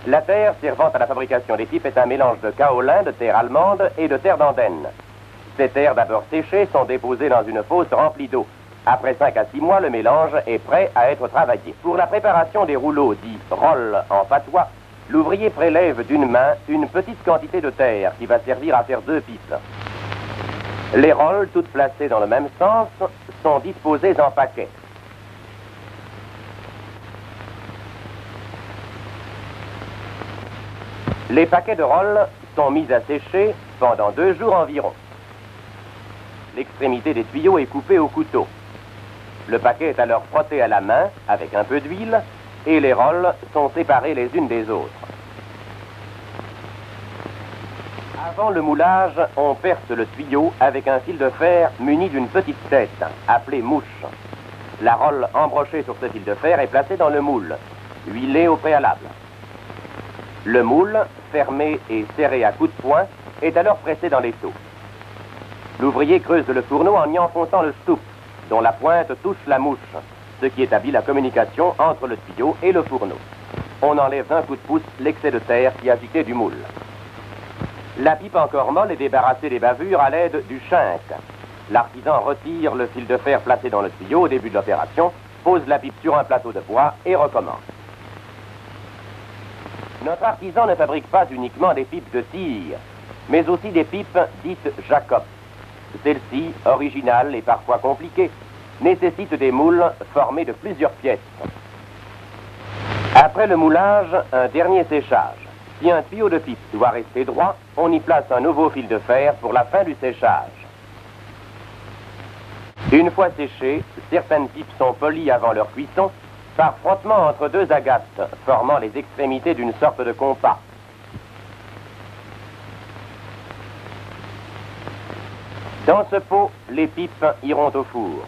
La terre servant à la fabrication des pipes est un mélange de kaolin, de terre allemande et de terre d'Andenne. Ces terres d'abord séchées sont déposées dans une fosse remplie d'eau. Après 5 à 6 mois, le mélange est prêt à être travaillé. Pour la préparation des rouleaux dits rolls en patois, l'ouvrier prélève d'une main une petite quantité de terre qui va servir à faire 2 pipes. Les rolls, toutes placées dans le même sens, sont disposées en paquets. Les paquets de rolls sont mis à sécher pendant 2 jours environ. L'extrémité des tuyaux est coupée au couteau. Le paquet est alors frotté à la main avec un peu d'huile et les rolls sont séparés les unes des autres. Avant le moulage, on perce le tuyau avec un fil de fer muni d'une petite tête, appelée mouche. La rolle embrochée sur ce fil de fer est placée dans le moule, huilé au préalable. Le moule, fermé et serré à coups de poing, est alors pressé dans les seaux. L'ouvrier creuse le fourneau en y enfonçant le stoup, dont la pointe touche la mouche, ce qui établit la communication entre le tuyau et le fourneau. On enlève d'un coup de pouce l'excès de terre qui agitait du moule. La pipe encore molle est débarrassée des bavures à l'aide du chinque. L'artisan retire le fil de fer placé dans le tuyau au début de l'opération, pose la pipe sur un plateau de bois et recommence. Notre artisan ne fabrique pas uniquement des pipes de cire, mais aussi des pipes dites Jacob. Celles-ci, originales et parfois compliquées, nécessitent des moules formés de plusieurs pièces. Après le moulage, un dernier séchage. Si un tuyau de pipe doit rester droit, on y place un nouveau fil de fer pour la fin du séchage. Une fois séchées, certaines pipes sont polies avant leur cuisson par frottement entre 2 agates, formant les extrémités d'une sorte de compas. Dans ce pot, les pipes iront au four.